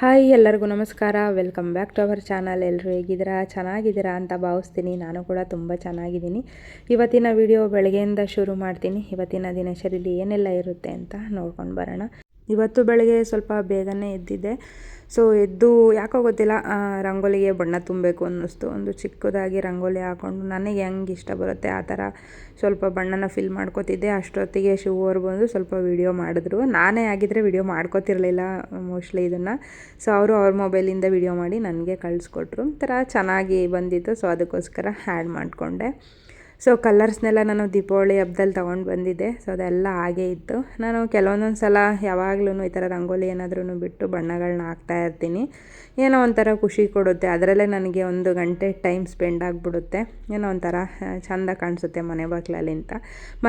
Hi ಎಲ್ಲರಿಗೂ ನಮಸ್ಕಾರ. Welcome back to our channel. ಎಲ್ಲರೂ ಹೇಗಿದ್ದೀರಾ? ಚೆನ್ನಾಗಿದ್ದೀರಾ ಅಂತ ಭಾವಿಸ್ತೀನಿ. ನಾನು ಕೂಡ ತುಂಬ ಚೆನ್ನಾಗಿದ್ದೀನಿ. ಇವತ್ತಿನ ವಿಡಿಯೋ ಬೆಳಗ್ಗೆಯಿಂದ ಶುರು ಮಾಡ್ತೀನಿ. ಇವತ್ತಿನ ದಿನಚರಿಯಲ್ಲಿ ಏನೆಲ್ಲ ಇರುತ್ತೆ ಅಂತ ನೋಡ್ಕೊಂಡು ಬರೋಣ. ಇವತ್ತು ಬೆಳಗ್ಗೆ ಸ್ವಲ್ಪ ಬೇಗನೆ ಎದ್ದಿದ್ದೆ. ಸೊ ಎದ್ದು ಯಾಕೋ ಗೊತ್ತಿಲ್ಲ, ರಂಗೋಲಿಗೆ ಬಣ್ಣ ತುಂಬಬೇಕು ಅನ್ನಿಸ್ತು. ಒಂದು ಚಿಕ್ಕದಾಗಿ ರಂಗೋಲಿ ಹಾಕ್ಕೊಂಡು ನನಗೆ ಹೆಂಗೆ ಇಷ್ಟ ಬರುತ್ತೆ ಆ ಥರ ಸ್ವಲ್ಪ ಬಣ್ಣನ ಫಿಲ್ ಮಾಡ್ಕೋತಿದ್ದೆ. ಅಷ್ಟೊತ್ತಿಗೆ ಶಿವರು ಬಂದು ಸ್ವಲ್ಪ ವೀಡಿಯೋ ಮಾಡಿದ್ರು. ನಾನೇ ಆಗಿದ್ದರೆ ವೀಡಿಯೋ ಮಾಡ್ಕೋತಿರ್ಲಿಲ್ಲ ಮೋಸ್ಟ್ಲಿ ಇದನ್ನು. ಸೊ ಅವರು ಅವ್ರ ಮೊಬೈಲಿಂದ ವೀಡಿಯೋ ಮಾಡಿ ನನಗೆ ಕಳಿಸ್ಕೊಟ್ರು. ಒಂಥರ ಚೆನ್ನಾಗಿ ಬಂದಿತ್ತು. ಸೊ ಅದಕ್ಕೋಸ್ಕರ ಆ್ಯಡ್ ಮಾಡಿಕೊಂಡೆ. ಸೊ ಕಲರ್ಸ್ನೆಲ್ಲ ನಾನು ದೀಪಾವಳಿ ಹಬ್ಬದಲ್ಲಿ ತೊಗೊಂಡು ಬಂದಿದ್ದೆ. ಸೊ ಅದೆಲ್ಲ ಹಾಗೇ ಇತ್ತು. ನಾನು ಕೆಲವೊಂದೊಂದು ಸಲ ಯಾವಾಗಲೂ ಈ ಥರ ರಂಗೋಲಿ ಏನಾದ್ರೂ ಬಿಟ್ಟು ಬಣ್ಣಗಳನ್ನ ಹಾಕ್ತಾಯಿರ್ತೀನಿ. ಏನೋ ಒಂಥರ ಖುಷಿ ಕೊಡುತ್ತೆ. ಅದರಲ್ಲೇ ನನಗೆ 1 ಗಂಟೆ ಟೈಮ್ ಸ್ಪೆಂಡ್ ಆಗಿಬಿಡುತ್ತೆ. ಏನೋ ಒಂಥರ ಚೆಂದ ಕಾಣಿಸುತ್ತೆ ಮನೆ ಬಾಗಿಲಲ್ಲಿ ಅಂತ.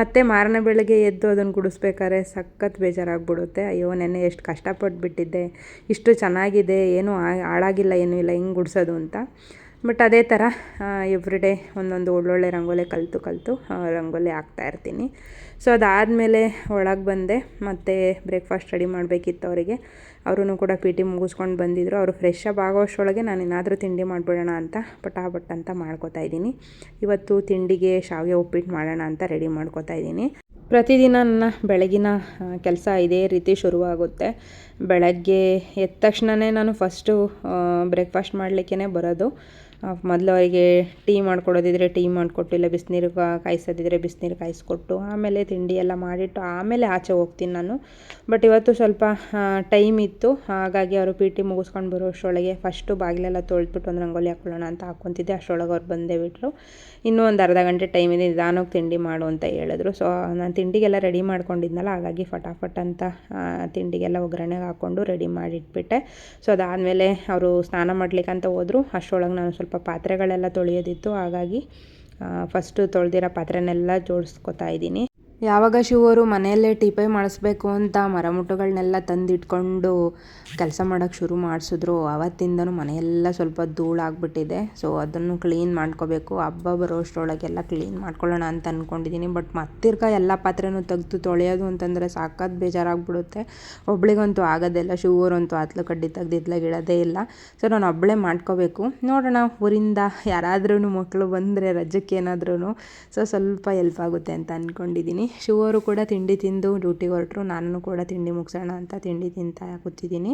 ಮತ್ತು ಮಾರನೇ ಬೆಳಗ್ಗೆ ಎದ್ದು ಅದನ್ನು ಗುಡಿಸ್ಬೇಕಾದ್ರೆ ಸಖತ್ ಬೇಜಾರಾಗ್ಬಿಡುತ್ತೆ. ಅಯ್ಯೋ ನೆನ್ನೆ ಎಷ್ಟು ಕಷ್ಟಪಟ್ಟುಬಿಟ್ಟಿದ್ದೆ, ಇಷ್ಟು ಚೆನ್ನಾಗಿದೆ, ಏನೂ ಹಾಳಾಗಿಲ್ಲ, ಏನೂ ಇಲ್ಲ, ಹಿಂಗೆ ಗುಡಿಸೋದು ಅಂತ. ಬಟ್ ಅದೇ ಥರ ಎವ್ರಿಡೇ ಒಂದೊಂದು ಒಳ್ಳೊಳ್ಳೆ ರಂಗೋಲಿ ಕಲಿತು ರಂಗೋಲಿ ಹಾಕ್ತಾಯಿರ್ತೀನಿ. ಸೊ ಅದಾದಮೇಲೆ ಒಳಗೆ ಬಂದೆ. ಮತ್ತು ಬ್ರೇಕ್ಫಾಸ್ಟ್ ರೆಡಿ ಮಾಡಬೇಕಿತ್ತು ಅವರಿಗೆ. ಅವರೂ ಕೂಡ ಪಿ ಟಿ ಮುಗಿಸ್ಕೊಂಡು ಬಂದಿದ್ದರು. ಅವರು ಫ್ರೆಶ್ ಅಪ್ ಆಗೋಷ್ಟರೊಳಗೆ ನಾನು ಏನಾದರೂ ತಿಂಡಿ ಮಾಡಿಬಿಡೋಣ ಅಂತ ಪಟಾಪಟ್ ಅಂತ ಮಾಡ್ಕೋತಾ ಇದ್ದೀನಿ. ಇವತ್ತು ತಿಂಡಿಗೆ ಶಾವಿಗೆ ಉಪ್ಪಿಟ್ಟು ಮಾಡೋಣ ಅಂತ ರೆಡಿ ಮಾಡ್ಕೋತಾ ಇದ್ದೀನಿ. ಪ್ರತಿದಿನ ನನ್ನ ಬೆಳಗಿನ ಕೆಲಸ ಇದೇ ರೀತಿ ಶುರುವಾಗುತ್ತೆ. ಬೆಳಗ್ಗೆ ಎದ್ದ ತಕ್ಷಣವೇ ನಾನು ಫಸ್ಟು ಬ್ರೇಕ್ಫಾಸ್ಟ್ ಮಾಡಲಿಕ್ಕೇ ಬರೋದು. ಮೊದಲು ಅವರಿಗೆ ಟೀ ಮಾಡ್ಕೊಡೋದಿದ್ರೆ ಟೀ ಮಾಡಿಕೊಟ್ಟು, ಇಲ್ಲ ಬಿಸಿನೀರು ಕಾಯಿಸೋದಿದ್ರೆ ಬಿಸಿನೀರು ಕಾಯಿಸ್ಕೊಟ್ಟು, ಆಮೇಲೆ ತಿಂಡಿ ಎಲ್ಲ ಮಾಡಿಟ್ಟು ಆಮೇಲೆ ಆಚೆ ಹೋಗ್ತೀನಿ ನಾನು. ಬಟ್ ಇವತ್ತು ಸ್ವಲ್ಪ ಟೈಮ್ ಇತ್ತು. ಹಾಗಾಗಿ ಅವರು ಪಿ ಟಿ ಮುಗಿಸ್ಕೊಂಡು ಬರೋ ಅಷ್ಟರೊಳಗೆ ಫಸ್ಟು ಬಾಗಿಲೆಲ್ಲ ತೊಳೆದ್ಬಿಟ್ಟು ಒಂದು ರಂಗೋಲಿ ಹಾಕ್ಕೊಳ್ಳೋಣ ಅಂತ ಹಾಕ್ಕೊತಿದ್ದೆ. ಅಷ್ಟರೊಳಗೆ ಅವ್ರು ಬಂದೇ ಬಿಟ್ಟರು. ಇನ್ನೂ ಒಂದು ಅರ್ಧ ಗಂಟೆ ಟೈಮ್ ಇದೆ, ನಿಧಾನಕ್ಕೆ ತಿಂಡಿ ಮಾಡು ಅಂತ ಹೇಳಿದ್ರು. ಸೊ ನಾನು ತಿಂಡಿಗೆಲ್ಲ ರೆಡಿ ಮಾಡ್ಕೊಂಡಿದ್ನಲ್ಲ, ಹಾಗಾಗಿ ಫಟಾಫಟ್ ಅಂತ ತಿಂಡಿಗೆಲ್ಲ ಒಗ್ಗರಣೆಗೆ ಹಾಕ್ಕೊಂಡು ರೆಡಿ ಮಾಡಿಟ್ಬಿಟ್ಟೆ. ಸೊ ಅದಾದಮೇಲೆ ಅವರು ಸ್ನಾನ ಮಾಡ್ಲಿಕ್ಕಂತ ಹೋದರು. ಅಷ್ಟರೊಳಗೆ ನಾನು ಸ್ವಲ್ಪ ಪಾತ್ರೆಗಳೆಲ್ಲ ತೊಳೆಯೋದಿತ್ತು. ಹಾಗಾಗಿ ಫಸ್ಟು ತೊಳೆದಿರೋ ಪಾತ್ರೆನೆಲ್ಲ ಜೋಡಿಸ್ಕೊತಾ ಇದ್ದೀನಿ. ಯಾವಾಗ ಶಿವರು ಮನೆಯಲ್ಲೇ ಟೀಪೈ ಮಾಡಿಸ್ಬೇಕು ಅಂತ ಮರಮುಟ್ಟುಗಳನ್ನೆಲ್ಲ ತಂದಿಟ್ಕೊಂಡು ಕೆಲಸ ಮಾಡೋಕ್ಕೆ ಶುರು ಮಾಡಿಸಿದ್ರು, ಆವತ್ತಿಂದನೂ ಮನೆಯೆಲ್ಲ ಸ್ವಲ್ಪ ಧೂಳಾಗ್ಬಿಟ್ಟಿದೆ. ಸೊ ಅದನ್ನು ಕ್ಲೀನ್ ಮಾಡ್ಕೋಬೇಕು. ಹಬ್ಬ ಬರೋ ಅಷ್ಟರೊಳಗೆಲ್ಲ ಕ್ಲೀನ್ ಮಾಡ್ಕೊಳ್ಳೋಣ ಅಂತ ಅಂದ್ಕೊಂಡಿದ್ದೀನಿ. ಬಟ್ ಮತ್ತಿರ್ಗ ಎಲ್ಲ ಪಾತ್ರೆನೂ ತೆಗೆದು ತೊಳೆಯೋದು ಅಂತಂದರೆ ಸಾಕಾದ ಬೇಜಾರಾಗ್ಬಿಡುತ್ತೆ. ಒಬ್ಳಿಗಂತೂ ಆಗೋದಿಲ್ಲ. ಶಿವರಂತೂ ಆತ್ಲು ಕಡ್ಡಿ ತೆಗ್ದಿದ್ಲಾಗ ಇಡೋದೇ ಇಲ್ಲ. ಸೊ ನಾನು ಒಬ್ಬಳೇ ಮಾಡ್ಕೋಬೇಕು. ನೋಡೋಣ, ಊರಿಂದ ಯಾರಾದ್ರೂ ಮಕ್ಕಳು ಬಂದರೆ ರಜಕ್ಕೆ ಏನಾದ್ರೂ ಸ್ವಲ್ಪ ಹೆಲ್ಪ್ ಆಗುತ್ತೆ ಅಂತ ಅಂದ್ಕೊಂಡಿದ್ದೀನಿ. ಶಿವರು ಕೂಡ ತಿಂಡಿ ತಿಂದು ಡ್ಯೂಟಿಗೆ ಹೊರಟರು. ನಾನು ಕೂಡ ತಿಂಡಿ ಮುಗಿಸೋಣ ಅಂತ ತಿಂಡಿ ತಿಂತಾ ಕೂತಿದ್ದೀನಿ.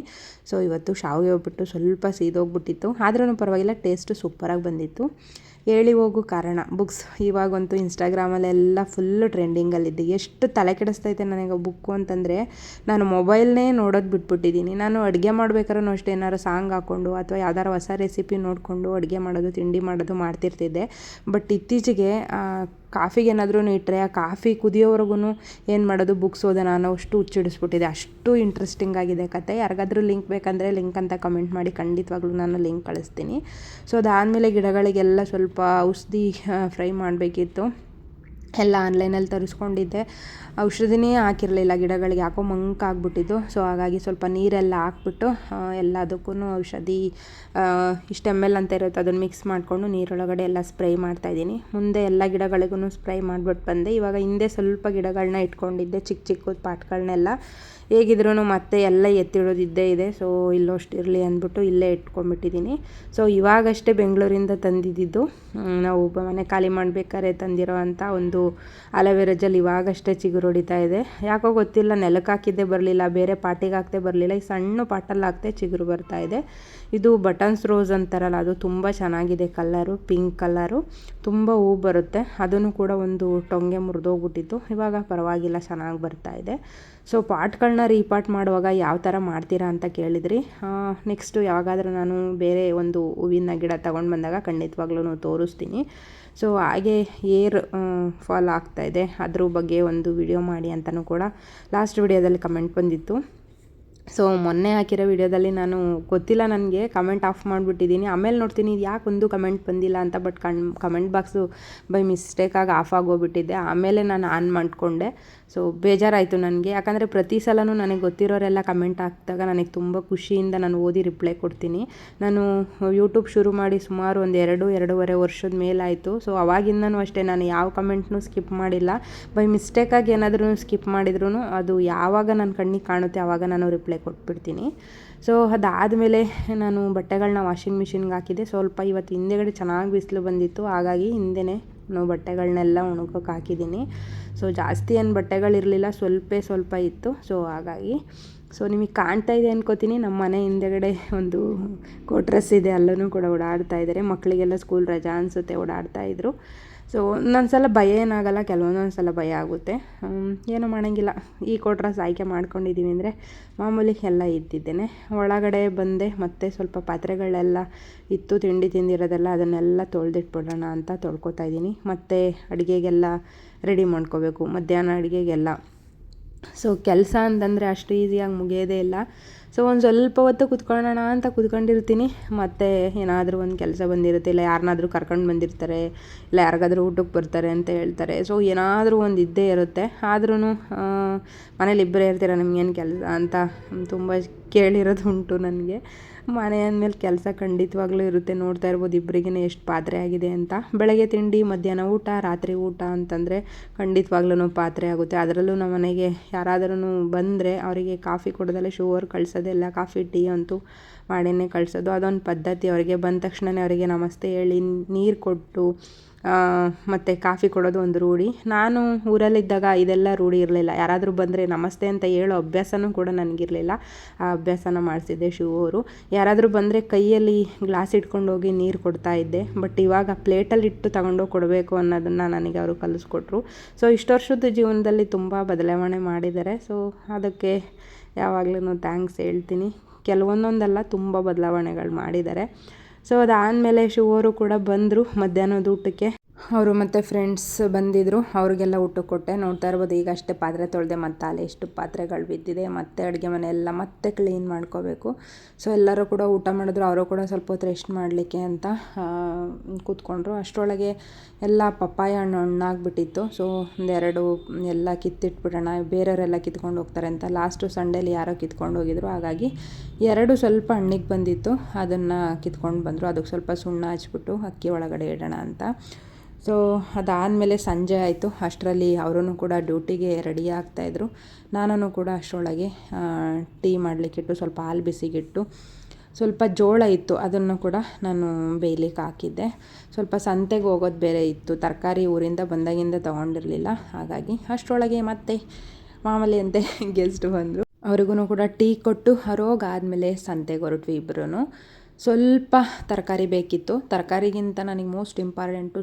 ಸೊ ಇವತ್ತು ಶಾವಿಗೆ ಹೋಗ್ಬಿಟ್ಟು ಸ್ವಲ್ಪ ಸೀದೋಗ್ಬಿಟ್ಟಿತ್ತು. ಆದ್ರೂ ಪರವಾಗಿಲ್ಲ, ಟೇಸ್ಟು ಸೂಪರಾಗಿ ಬಂದಿತ್ತು. ಹೇಳಿ ಹೋಗು ಕಾರಣ ಬುಕ್ಸ್. ಇವಾಗಂತೂ ಇನ್ಸ್ಟಾಗ್ರಾಮಲ್ಲೆಲ್ಲ ಫುಲ್ಲು ಟ್ರೆಂಡಿಂಗಲ್ಲಿದ್ದೆ. ಎಷ್ಟು ತಲೆ ಕೆಡಿಸ್ತೈತೆ ನನಗೆ ಬುಕ್ಕು ಅಂತಂದರೆ, ನಾನು ಮೊಬೈಲ್ನೇ ನೋಡೋದು ಬಿಟ್ಬಿಟ್ಟಿದ್ದೀನಿ. ನಾನು ಅಡುಗೆ ಮಾಡ್ಬೇಕಾದ್ರೂ ಅಷ್ಟೇ ಏನಾದ್ರು ಸಾಂಗ್ ಹಾಕ್ಕೊಂಡು ಅಥವಾ ಯಾವ್ದಾರು ಹೊಸ ರೆಸಿಪಿ ನೋಡಿಕೊಂಡು ಅಡುಗೆ ಮಾಡೋದು, ತಿಂಡಿ ಮಾಡೋದು ಮಾಡ್ತಿರ್ತಿದ್ದೆ. ಬಟ್ ಇತ್ತೀಚೆಗೆ ಕಾಫಿಗೆ ಏನಾದ್ರೂ ಇಟ್ಟರೆ ಆ ಕಾಫಿ ಕುದಿಯೋವರೆಗೂ ಏನು ಮಾಡೋದು, ಬುಕ್ಸ್ ಓದೋಣ ಅನ್ನೋ ಅಷ್ಟು ಹುಚ್ಚಿಡಿಸ್ಬಿಟ್ಟಿದೆ. ಅಷ್ಟು ಇಂಟ್ರೆಸ್ಟಿಂಗ್ ಆಗಿದೆ ಕತೆ. ಯಾರಿಗಾದ್ರೂ ಲಿಂಕ್ ಬೇಕಂದರೆ ಲಿಂಕ್ ಅಂತ ಕಮೆಂಟ್ ಮಾಡಿ, ಖಂಡಿತವಾಗ್ಲೂ ನಾನು ಲಿಂಕ್ ಕಳಿಸ್ತೀನಿ. ಸೊ ಅದಾದಮೇಲೆ ಗಿಡಗಳಿಗೆಲ್ಲ ಸ್ವಲ್ಪ ಔಷಧಿ ಫ್ರೈ ಮಾಡಬೇಕಿತ್ತು. ಎಲ್ಲ ಆನ್ಲೈನಲ್ಲಿ ತರಿಸ್ಕೊಂಡಿದ್ದೆ. ಔಷಧಿನೇ ಹಾಕಿರಲಿಲ್ಲ ಗಿಡಗಳಿಗೆ, ಯಾಕೋ ಮಂಕಾಗ್ಬಿಟ್ಟಿದ್ದು. ಸೊ ಹಾಗಾಗಿ ಸ್ವಲ್ಪ ನೀರೆಲ್ಲ ಹಾಕ್ಬಿಟ್ಟು ಎಲ್ಲದಕ್ಕೂ ಔಷಧಿ ಇಷ್ಟು ml ಅಂತ ಇರುತ್ತೆ, ಅದನ್ನು ಮಿಕ್ಸ್ ಮಾಡಿಕೊಂಡು ನೀರೊಳಗಡೆ ಎಲ್ಲ ಸ್ಪ್ರೇ ಮಾಡ್ತಾಯಿದ್ದೀನಿ. ಮುಂದೆ ಎಲ್ಲ ಗಿಡಗಳಿಗೂ ಸ್ಪ್ರೈ ಮಾಡಿಬಿಟ್ಟು ಬಂದೆ. ಇವಾಗ ಹಿಂದೆ ಸ್ವಲ್ಪ ಗಿಡಗಳನ್ನ ಇಟ್ಕೊಂಡಿದ್ದೆ, ಚಿಕ್ಕ ಚಿಕ್ಕ ಪಾಟ್ಗಳನ್ನೆಲ್ಲ. ಹೇಗಿದ್ರೂ ಮತ್ತೆ ಎಲ್ಲ ಎತ್ತಿಡೋದಿದ್ದೇ ಇದೆ. ಸೊ ಇಲ್ಲೋಷ್ಟು ಇರಲಿ ಅಂದ್ಬಿಟ್ಟು ಇಲ್ಲೇ ಇಟ್ಕೊಂಡ್ಬಿಟ್ಟಿದ್ದೀನಿ. ಸೊ ಇವಾಗಷ್ಟೇ ಬೆಂಗಳೂರಿಂದ ತಂದಿದ್ದು. ನಾವು ಮನೆ ಖಾಲಿ ಮಾಡಬೇಕಾದ್ರೆ ತಂದಿರೋ ಅಂಥ ಒಂದು ಅಲೋವೆರಾ ಜೆಲ್ ಇವಾಗಷ್ಟೇ ಚಿಗುರು ಹೊಡಿತಾ ಇದೆ. ಯಾಕೋ ಗೊತ್ತಿಲ್ಲ, ನೆಲಕ್ಕೆ ಹಾಕಿದ್ದೇ ಬರಲಿಲ್ಲ, ಬೇರೆ ಪಾಟಿಗೆ ಹಾಕ್ತೆ ಬರಲಿಲ್ಲ. ಈ ಸಣ್ಣ ಪಾಟಲ್ಲಿ ಹಾಕ್ತೆ ಚಿಗುರು ಬರ್ತಾ ಇದೆ. ಇದು ಬಟನ್ಸ್ ರೋಸ್ ಅಂತಾರಲ್ಲ, ಅದು ತುಂಬ ಚೆನ್ನಾಗಿದೆ ಕಲರು, ಪಿಂಕ್ ಕಲರು, ತುಂಬ ಹೂ ಬರುತ್ತೆ. ಅದನ್ನು ಕೂಡ ಒಂದು ಟೊಂಗೆ ಮುರಿದೋಗ್ಬಿಟ್ಟಿತ್ತು. ಇವಾಗ ಪರವಾಗಿಲ್ಲ, ಚೆನ್ನಾಗಿ ಬರ್ತಾ ಇದೆ. ಸೊ ಪಾಟ್ಗಳನ್ನ ರೀಪಾಟ್ ಮಾಡುವಾಗ ಯಾವ ಥರ ಮಾಡ್ತೀರಾ ಅಂತ ಕೇಳಿದ್ರಿ. ನೆಕ್ಸ್ಟು ಯಾವಾಗಾದರೂ ನಾನು ಬೇರೆ ಒಂದು ಹೂವಿನ ಗಿಡ ತೊಗೊಂಡು ಬಂದಾಗ ಖಂಡಿತವಾಗ್ಲೂ ತೋರಿಸ್ತೀನಿ. ಸೊ ಹಾಗೆ ಏರ್ ಫಾಲ್ ಆಗ್ತಾಯಿದೆ, ಅದ್ರ ಬಗ್ಗೆ ಒಂದು ವಿಡಿಯೋ ಮಾಡಿ ಅಂತಲೂ ಕೂಡ ಲಾಸ್ಟ್ ವಿಡಿಯೋದಲ್ಲಿ ಕಮೆಂಟ್ ಬಂದಿತ್ತು. ಸೊ ಮೊನ್ನೆ ಹಾಕಿರೋ ವಿಡಿಯೋದಲ್ಲಿ ನಾನು ಗೊತ್ತಿಲ್ಲ, ನನಗೆ ಕಮೆಂಟ್ ಆಫ್ ಮಾಡಿಬಿಟ್ಟಿದ್ದೀನಿ. ಆಮೇಲೆ ನೋಡ್ತೀನಿ ಇದು ಯಾಕೆ ಒಂದು ಕಮೆಂಟ್ ಬಂದಿಲ್ಲ ಅಂತ. ಬಟ್ ಕಮೆಂಟ್ ಬಾಕ್ಸು ಬೈ ಮಿಸ್ಟೇಕಾಗಿ ಆಫ್ ಆಗೋಗ್ಬಿಟ್ಟಿದ್ದೆ. ಆಮೇಲೆ ನಾನು ಆನ್ ಮಾಡಿಕೊಂಡೆ. ಸೊ ಬೇಜಾರಾಯಿತು ನನಗೆ, ಯಾಕಂದರೆ ಪ್ರತಿ ಸಲವೂ ನನಗೆ ಗೊತ್ತಿರೋರೆಲ್ಲ ಕಮೆಂಟ್ ಹಾಕಿದಾಗ ನನಗೆ ತುಂಬ ಖುಷಿಯಿಂದ ನಾನು ಓದಿ ರಿಪ್ಲೈ ಕೊಡ್ತೀನಿ. ನಾನು ಯೂಟ್ಯೂಬ್ ಶುರು ಮಾಡಿ ಸುಮಾರು ಒಂದು 2-2.5 ವರ್ಷದ ಮೇಲಾಯಿತು. ಸೊ ಅವಾಗಿಂದನೂ ಅಷ್ಟೇ ನಾನು ಯಾವ ಕಮೆಂಟ್ನೂ ಸ್ಕಿಪ್ ಮಾಡಿಲ್ಲ. ಬೈ ಮಿಸ್ಟೇಕಾಗಿ ಏನಾದರೂ ಸ್ಕಿಪ್ ಮಾಡಿದ್ರೂ ಅದು ಯಾವಾಗ ನನ್ನ ಕಣ್ಣಿಗೆ ಕಾಣುತ್ತೆ ಆವಾಗ ನಾನು ರಿಪ್ಲೈ ಕೊಟ್ಬಿಡ್ತೀನಿ. ಸೊ ಅದಾದಮೇಲೆ ನಾನು ಬಟ್ಟೆಗಳನ್ನ ವಾಷಿಂಗ್ ಮಿಷಿನ್ಗೆ ಹಾಕಿದ್ದೆ. ಸ್ವಲ್ಪ ಇವತ್ತು ಹಿಂದೆಗಡೆ ಚೆನ್ನಾಗಿ ಬಿಸಿಲು ಬಂದಿತ್ತು, ಹಾಗಾಗಿ ಹಿಂದೆನೇ ಬಟ್ಟೆಗಳನ್ನೆಲ್ಲ ಒಣಗೋಕೆ ಹಾಕಿದ್ದೀನಿ. ಸೊ ಜಾಸ್ತಿ ಏನು ಬಟ್ಟೆಗಳಿರಲಿಲ್ಲ, ಸ್ವಲ್ಪ ಇತ್ತು. ಸೊ ಹಾಗಾಗಿ ನಿಮಗೆ ಕಾಣ್ತಾ ಇದೆ ಅನ್ಕೋತೀನಿ, ನಮ್ಮ ಮನೆ ಹಿಂದೆಗಡೆ ಒಂದು ಕೋಟ್ರಸ್ ಇದೆ, ಅಲ್ಲೂ ಕೂಡ ಓಡಾಡ್ತಾ ಇದ್ದಾರೆ. ಮಕ್ಕಳಿಗೆಲ್ಲ ಸ್ಕೂಲ್ ರಜಾ ಅನಿಸುತ್ತೆ, ಓಡಾಡ್ತಾಯಿದ್ರು. ಸೊ ಒಂದೊಂದು ಸಲ ಭಯ ಏನಾಗಲ್ಲ, ಕೆಲವೊಂದೊಂದು ಸಲ ಭಯ ಆಗುತ್ತೆ. ಏನೂ ಮಾಡೋಂಗಿಲ್ಲ. ಈ ಕೋಟ್ರಸ್ ಆಯ್ಕೆ ಮಾಡ್ಕೊಂಡಿದ್ದೀವಿ ಅಂದರೆ ಮಾಮೂಲಿ ಎಲ್ಲ ಇದ್ದಿದ್ದೇನೆ. ಒಳಗಡೆ ಬಂದೆ, ಮತ್ತು ಸ್ವಲ್ಪ ಪಾತ್ರೆಗಳೆಲ್ಲ ಇತ್ತು, ತಿಂಡಿ ತಿಂದಿರೋದೆಲ್ಲ ಅದನ್ನೆಲ್ಲ ತೊಳೆದಿಟ್ಬಿಡೋಣ ಅಂತ ತೊಳ್ಕೊತಾ ಇದ್ದೀನಿ. ಮತ್ತು ಅಡುಗೆಗೆಲ್ಲ ರೆಡಿ ಮಾಡ್ಕೋಬೇಕು, ಮಧ್ಯಾಹ್ನ ಅಡುಗೆಗೆಲ್ಲ. ಸೊ ಕೆಲಸ ಅಂತಂದರೆ ಅಷ್ಟು ಈಸಿಯಾಗಿ ಮುಗಿಯೋದೇ ಇಲ್ಲ. ಸೊ ಒಂದು ಸ್ವಲ್ಪ ಹೊತ್ತು ಕುತ್ಕೊಳ್ಳೋಣ ಅಂತ ಕುತ್ಕೊಂಡಿರ್ತೀನಿ, ಮತ್ತು ಏನಾದರೂ ಒಂದು ಕೆಲಸ ಬಂದಿರುತ್ತೆ, ಇಲ್ಲ ಯಾರನ್ನಾದ್ರೂ ಕರ್ಕೊಂಡು ಬಂದಿರ್ತಾರೆ, ಇಲ್ಲ ಯಾರಿಗಾದ್ರೂ ಊಟಕ್ಕೆ ಬರ್ತಾರೆ ಅಂತ ಹೇಳ್ತಾರೆ. ಸೊ ಏನಾದರೂ ಒಂದು ಇದ್ದೇ ಇರುತ್ತೆ. ಆದ್ರೂ ಮನೇಲಿ ಇಬ್ಬರೇ ಇರ್ತೀರ, ನಿಮ್ಗೇನು ಕೆಲಸ ಅಂತ ತುಂಬ ಕೇಳಿರೋದು ಉಂಟು ನನಗೆ. ಮನೆ ಅಂದಮೇಲೆ ಕೆಲಸ ಖಂಡಿತವಾಗ್ಲೂ ಇರುತ್ತೆ. ನೋಡ್ತಾ ಇರ್ಬೋದು ಇಬ್ಬರಿಗೇ ಎಷ್ಟು ಪಾತ್ರೆ ಆಗಿದೆ ಅಂತ. ಬೆಳಗ್ಗೆ ತಿಂಡಿ, ಮಧ್ಯಾಹ್ನ ಊಟ, ರಾತ್ರಿ ಊಟ ಅಂತಂದರೆ ಖಂಡಿತವಾಗ್ಲೂ ಪಾತ್ರೆ ಆಗುತ್ತೆ. ಅದರಲ್ಲೂ ನಮ್ಮ ಮನೆಗೆ ಯಾರಾದ್ರೂ ಬಂದರೆ ಅವರಿಗೆ ಕಾಫಿ ಕೊಡೋದಲ್ಲೇ ಶುಗರ್ ಕಳಿಸೋದೆಲ್ಲ, ಕಾಫಿ ಟೀ ಅಂತೂ ಮಾಡಿನೇ ಕಳಿಸೋದು. ಅದೊಂದು ಪದ್ಧತಿ. ಅವರಿಗೆ ಬಂದ ತಕ್ಷಣವೇ ಅವರಿಗೆ ನಮಸ್ತೆ ಹೇಳಿ ನೀರು ಕೊಟ್ಟು ಮತ್ತು ಕಾಫಿ ಕೊಡೋದು ಒಂದು ರೂಢಿ. ನಾನು ಊರಲ್ಲಿದ್ದಾಗ ಇದೆಲ್ಲ ರೂಢಿ ಇರಲಿಲ್ಲ. ಯಾರಾದರೂ ಬಂದರೆ ನಮಸ್ತೆ ಅಂತ ಹೇಳೋ ಅಭ್ಯಾಸನೂ ಕೂಡ ನನಗಿರಲಿಲ್ಲ. ಆ ಅಭ್ಯಾಸನ ಮಾಡಿಸಿದ್ದೆ ಶಿವರು. ಯಾರಾದರೂ ಬಂದರೆ ಕೈಯಲ್ಲಿ ಗ್ಲಾಸ್ ಇಟ್ಕೊಂಡು ಹೋಗಿ ನೀರು ಕೊಡ್ತಾ ಇದ್ದೆ. ಬಟ್ ಇವಾಗ ಪ್ಲೇಟಲ್ಲಿ ಇಟ್ಟು ತಗೊಂಡೋಗಿ ಕೊಡಬೇಕು ಅನ್ನೋದನ್ನು ನನಗೆ ಅವರು ಕಲಿಸ್ಕೊಟ್ರು. ಸೊ ಇಷ್ಟು ವರ್ಷದ ಜೀವನದಲ್ಲಿ ತುಂಬ ಬದಲಾವಣೆ ಮಾಡಿದ್ದಾರೆ. ಸೊ ಅದಕ್ಕೆ ಯಾವಾಗಲೂ ಥ್ಯಾಂಕ್ಸ್ ಹೇಳ್ತೀನಿ. ಕೆಲವೊಂದೊಂದಲ್ಲ, ತುಂಬ ಬದಲಾವಣೆಗಳು ಮಾಡಿದ್ದಾರೆ. ಸೊ ಅದಾದಮೇಲೆ ಶಿವರು ಕೂಡ ಬಂದರು ಮಧ್ಯಾಹ್ನದ ಊಟಕ್ಕೆ. ಅವರು ಮತ್ತು ಫ್ರೆಂಡ್ಸ್ ಬಂದಿದ್ದರು, ಅವ್ರಿಗೆಲ್ಲ ಊಟಕ್ಕೆ ಕೊಟ್ಟೆ. ನೋಡ್ತಾ ಇರ್ಬೋದು ಈಗ ಅಷ್ಟೇ ಪಾತ್ರೆ ತೊಳೆದೆ, ಮತ್ತು ಅಲ್ಲಿ ಎಷ್ಟು ಪಾತ್ರೆಗಳು ಬಿದ್ದಿದೆ. ಮತ್ತು ಅಡುಗೆ ಮನೆ ಎಲ್ಲ ಮತ್ತೆ ಕ್ಲೀನ್ ಮಾಡ್ಕೋಬೇಕು. ಸೊ ಎಲ್ಲರೂ ಕೂಡ ಊಟ ಮಾಡಿದ್ರು. ಅವರು ಕೂಡ ಸ್ವಲ್ಪ ಹೊತ್ತು ರೆಸ್ಟ್ ಮಾಡಲಿಕ್ಕೆ ಅಂತ ಕೂತ್ಕೊಂಡ್ರು. ಅಷ್ಟರೊಳಗೆ ಎಲ್ಲ ಪಪ್ಪಾಯ ಹಣ್ಣು ಹಣ್ಣಾಗ್ಬಿಟ್ಟಿತ್ತು. ಸೊ ಒಂದೆರಡು ಎಲ್ಲ ಕಿತ್ತಿಟ್ಬಿಡೋಣ, ಬೇರೆಯವರೆಲ್ಲ ಕಿತ್ಕೊಂಡು ಹೋಗ್ತಾರೆ ಅಂತ ಲಾಸ್ಟು ಸಂಡೇಲಿ ಯಾರೋ ಕಿತ್ಕೊಂಡು ಹೋಗಿದ್ರು. ಹಾಗಾಗಿ 2 ಸ್ವಲ್ಪ ಹಣ್ಣಿಗೆ ಬಂದಿತ್ತು, ಅದನ್ನು ಕಿತ್ಕೊಂಡು ಬಂದರು. ಅದಕ್ಕೆ ಸ್ವಲ್ಪ ಸುಣ್ಣ ಹಚ್ಬಿಟ್ಟು ಅಕ್ಕಿ ಒಳಗಡೆ ಇಡೋಣ ಅಂತ. ಸೊ ಅದಾದಮೇಲೆ ಸಂಜೆ ಆಯಿತು. ಅಷ್ಟರಲ್ಲಿ ಅವರೂ ಕೂಡ ಡ್ಯೂಟಿಗೆ ರೆಡಿ ಆಗ್ತಾಯಿದ್ರು. ನಾನು ಕೂಡ ಅಷ್ಟರೊಳಗೆ ಟೀ ಮಾಡಲಿಕ್ಕಿಟ್ಟು, ಸ್ವಲ್ಪ ಹಾಲು ಬಿಸಿಗಿಟ್ಟು, ಸ್ವಲ್ಪ ಜೋಳ ಇತ್ತು, ಅದನ್ನು ಕೂಡ ನಾನು ಬೇಯಲಿಕ್ಕೆ ಹಾಕಿದ್ದೆ. ಸ್ವಲ್ಪ ಸಂತೆಗೆ ಹೋಗೋದು ಬೇರೆ ಇತ್ತು, ತರಕಾರಿ ಊರಿಂದ ಬಂದಾಗಿಂದ ತೊಗೊಂಡಿರಲಿಲ್ಲ. ಹಾಗಾಗಿ ಅಷ್ಟರೊಳಗೆ ಮತ್ತೆ ಮಾಮೂಲಿ ಅಂತೆ ಗೆಸ್ಟ್ ಬಂದರು. ಅವ್ರಿಗೂ ಕೂಡ ಟೀ ಕೊಟ್ಟು ಆದಮೇಲೆ ಸಂತೆಗೆ ಹೊರಟ್ವಿ ಇಬ್ಬರೂ. ಸ್ವಲ್ಪ ತರಕಾರಿ ಬೇಕಿತ್ತು. ತರಕಾರಿಗಿಂತ ನನಗೆ ಮೋಸ್ಟ್ ಇಂಪಾರ್ಟೆಂಟು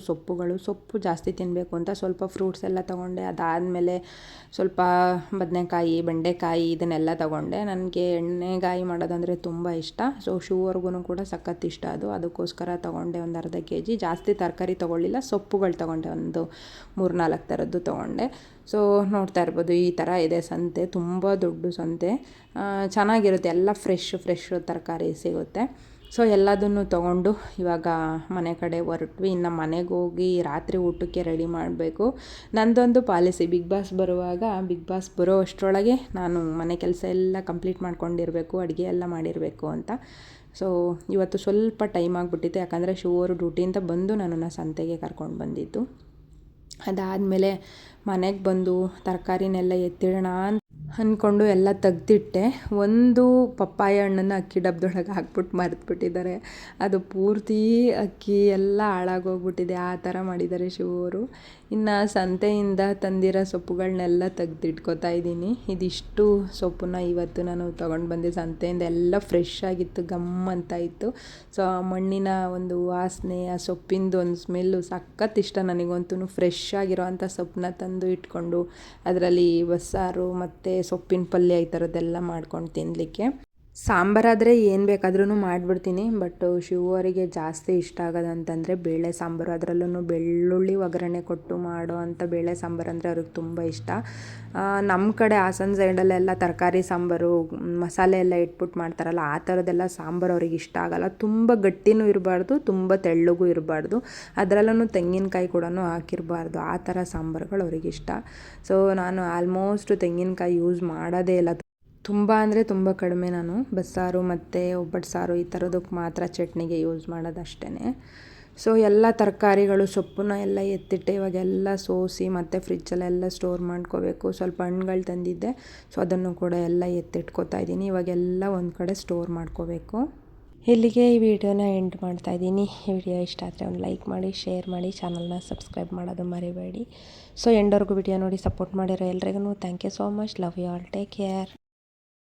ಸೊಪ್ಪು ಜಾಸ್ತಿ ತಿನ್ನಬೇಕು ಅಂತ ಸ್ವಲ್ಪ ಫ್ರೂಟ್ಸ್ ಎಲ್ಲ ತೊಗೊಂಡೆ. ಅದಾದಮೇಲೆ ಸ್ವಲ್ಪ ಬದನೆಕಾಯಿ, ಬೆಂಡೆಕಾಯಿ ಇದನ್ನೆಲ್ಲ ತೊಗೊಂಡೆ. ನನಗೆ ಎಣ್ಣೆಗಾಯಿ ಮಾಡೋದಂದರೆ ತುಂಬ ಇಷ್ಟ. ಸೊ ಶಿವರ್ಗೂ ಕೂಡ ಸಖತ್ ಇಷ್ಟ ಅದು. ಅದಕ್ಕೋಸ್ಕರ ತೊಗೊಂಡೆ ಒಂದು ಅರ್ಧ kg. ಜಾಸ್ತಿ ತರಕಾರಿ ತೊಗೊಳ್ಳಿಲ್ಲ, ಸೊಪ್ಪುಗಳು ತೊಗೊಂಡೆ, ಒಂದು 3-4 ಥರದ್ದು ತೊಗೊಂಡೆ. ಸೊ ನೋಡ್ತಾ ಇರ್ಬೋದು ಈ ಥರ ಇದೆ ಸಂತೆ, ತುಂಬ ದೊಡ್ಡ ಸಂತೆ. ಚೆನ್ನಾಗಿರುತ್ತೆ, ಎಲ್ಲ ಫ್ರೆಶ್ ತರಕಾರಿ ಸಿಗುತ್ತೆ. ಸೊ ಎಲ್ಲದನ್ನು ತೊಗೊಂಡು ಇವಾಗ ಮನೆ ಕಡೆ ಹೊರಟ್ವಿ. ಇನ್ನು ಮನೆಗೆ ಹೋಗಿ ರಾತ್ರಿ ಊಟಕ್ಕೆ ರೆಡಿ ಮಾಡಬೇಕು. ನಂದೊಂದು ಪಾಲಿಸಿ, ಬಿಗ್ ಬಾಸ್ ಬರೋ ಅಷ್ಟರೊಳಗೆ ನಾನು ಮನೆ ಕೆಲಸ ಎಲ್ಲ ಕಂಪ್ಲೀಟ್ ಮಾಡ್ಕೊಂಡಿರಬೇಕು, ಅಡುಗೆ ಎಲ್ಲ ಮಾಡಿರಬೇಕು ಅಂತ. ಸೊ ಇವತ್ತು ಸ್ವಲ್ಪ ಟೈಮ್ ಆಗಿಬಿಟ್ಟಿತ್ತು, ಯಾಕಂದರೆ ಶಿವರು ಡ್ಯೂಟಿಯಿಂದ ಬಂದು ನನ್ನನ್ನು ಸಂತೆಗೆ ಕರ್ಕೊಂಡು ಬಂದಿದ್ದು. ಅದಾದಮೇಲೆ ಮನೆಗೆ ಬಂದು ತರಕಾರಿನೆಲ್ಲ ಎತ್ತಿಡೋಣ ಅಂದ್ಕೊಂಡು ಎಲ್ಲ ತೆಗ್ದಿಟ್ಟೆ. ಒಂದು ಪಪ್ಪಾಯ ಹಣ್ಣನ್ನು ಅಕ್ಕಿ ಡಬ್ಬದೊಳಗೆ ಹಾಕ್ಬಿಟ್ಟು ಮರೆತುಬಿಟ್ಟಿದ್ದಾರೆ. ಅದು ಪೂರ್ತಿ ಅಕ್ಕಿ ಎಲ್ಲ ಹಾಳಾಗೋಗ್ಬಿಟ್ಟಿದೆ, ಆ ಥರ ಮಾಡಿದ್ದಾರೆ ಶಿವರು. ಇನ್ನು ಸಂತೆಯಿಂದ ತಂದಿರೋ ಸೊಪ್ಪುಗಳನ್ನೆಲ್ಲ ತೆಗ್ದಿಟ್ಕೋತಾ ಇದ್ದೀನಿ. ಇದಿಷ್ಟು ಸೊಪ್ಪನ್ನ ಇವತ್ತು ನಾನು ತೊಗೊಂಡು ಬಂದೆ ಸಂತೆಯಿಂದ. ಎಲ್ಲ ಫ್ರೆಶ್ ಆಗಿತ್ತು, ಗಮ್ ಅಂತ ಇತ್ತು. ಸೊ ಆ ಮಣ್ಣಿನ ಒಂದು ವಾಸನೆ, ಆ ಸೊಪ್ಪಿಂದು ಒಂದು ಸ್ಮೆಲ್ಲು ಸಖತ್ ಇಷ್ಟ ನನಗಂತೂ. ಫ್ರೆಶ್ ಆಗಿರೋ ಅಂಥ ಸೊಪ್ಪನ್ನ ತಂದು ಇಟ್ಕೊಂಡು ಅದರಲ್ಲಿ ಬಸ್ಸಾರು ಮತ್ತು ಸೊಪ್ಪಿನ ಪಲ್ಯ ಈ ಥರದ್ದೆಲ್ಲ ಮಾಡ್ಕೊಂಡು ತಿನ್ನಲಿಕ್ಕೆ ಸಾಂಬಾರಾದರೆ ಏನು ಬೇಕಾದ್ರೂ ಮಾಡಿಬಿಡ್ತೀನಿ. ಬಟ್ ಶಿವು ಅವರಿಗೆ ಜಾಸ್ತಿ ಇಷ್ಟ ಆಗೋದಂತಂದರೆ ಬೇಳೆ ಸಾಂಬಾರು, ಅದರಲ್ಲೂ ಬೆಳ್ಳುಳ್ಳಿ ಒಗ್ಗರಣೆ ಕೊಟ್ಟು ಮಾಡೋ ಅಂಥ ಬೇಳೆ ಸಾಂಬಾರು ಅಂದರೆ ಅವ್ರಿಗೆ ತುಂಬ ಇಷ್ಟ. ನಮ್ಮ ಕಡೆ ಹಾಸನ ಸೈಡಲ್ಲೆಲ್ಲ ತರಕಾರಿ ಸಾಂಬಾರು ಮಸಾಲೆ ಎಲ್ಲ ಇಟ್ಬಿಟ್ಟು ಮಾಡ್ತಾರಲ್ಲ, ಆ ಥರದ್ದೆಲ್ಲ ಸಾಂಬಾರು ಅವ್ರಿಗೆ ಇಷ್ಟ ಆಗೋಲ್ಲ. ತುಂಬ ಗಟ್ಟಿನೂ ಇರಬಾರ್ದು, ತುಂಬ ತೆಳ್ಳಗೂ ಇರಬಾರ್ದು, ಅದರಲ್ಲೂ ತೆಂಗಿನಕಾಯಿ ಕೂಡ ಹಾಕಿರಬಾರ್ದು. ಆ ಥರ ಸಾಂಬಾರುಗಳು ಅವ್ರಿಗೆ ಇಷ್ಟ. ಸೊ ನಾನು ಆಲ್ಮೋಸ್ಟ್ ತೆಂಗಿನಕಾಯಿ ಯೂಸ್ ಮಾಡೋದೇ ಇಲ್ಲ. ತುಂಬ ಅಂದರೆ ತುಂಬ ಕಡಿಮೆ. ನಾನು ಬಸ್ಸಾರು ಮತ್ತು ಒಬ್ಬಟ್ಟು ಸಾರು ಈ ಥರದಕ್ಕೆ ಮಾತ್ರ ಚಟ್ನಿಗೆ ಯೂಸ್ ಮಾಡೋದಷ್ಟೇ. ಸೊ ಎಲ್ಲ ತರಕಾರಿಗಳು ಸೊಪ್ಪನ್ನ ಎಲ್ಲ ಎತ್ತಿಟ್ಟೆ, ಇವಾಗೆಲ್ಲ ಸೋಸಿ ಮತ್ತು ಫ್ರಿಜ್ಜಲ್ಲೆಲ್ಲ ಸ್ಟೋರ್ ಮಾಡ್ಕೋಬೇಕು. ಸ್ವಲ್ಪ ಹಣ್ಣುಗಳು ತಂದಿದ್ದೆ, ಸೊ ಅದನ್ನು ಕೂಡ ಎಲ್ಲ ಎತ್ತಿಟ್ಕೋತಾ ಇದ್ದೀನಿ. ಇವಾಗೆಲ್ಲ ಒಂದು ಕಡೆ ಸ್ಟೋರ್ ಮಾಡ್ಕೋಬೇಕು. ಇಲ್ಲಿಗೆ ಈ ವಿಡಿಯೋನ ಎಂಡ್ ಮಾಡ್ತಾಯಿದ್ದೀನಿ. ಈ ವಿಡಿಯೋ ಇಷ್ಟ ಆದರೆ ಒಂದು ಲೈಕ್ ಮಾಡಿ, ಶೇರ್ ಮಾಡಿ, ಚಾನಲ್ನ ಸಬ್ಸ್ಕ್ರೈಬ್ ಮಾಡೋದು ಮರಿಬೇಡಿ. ಸೊ ಎಂಡವರೆಗೂ ವಿಡಿಯೋ ನೋಡಿ ಸಪೋರ್ಟ್ ಮಾಡಿರೋ ಎಲ್ರಿಗೂ thank you so much. Love you all. Take care.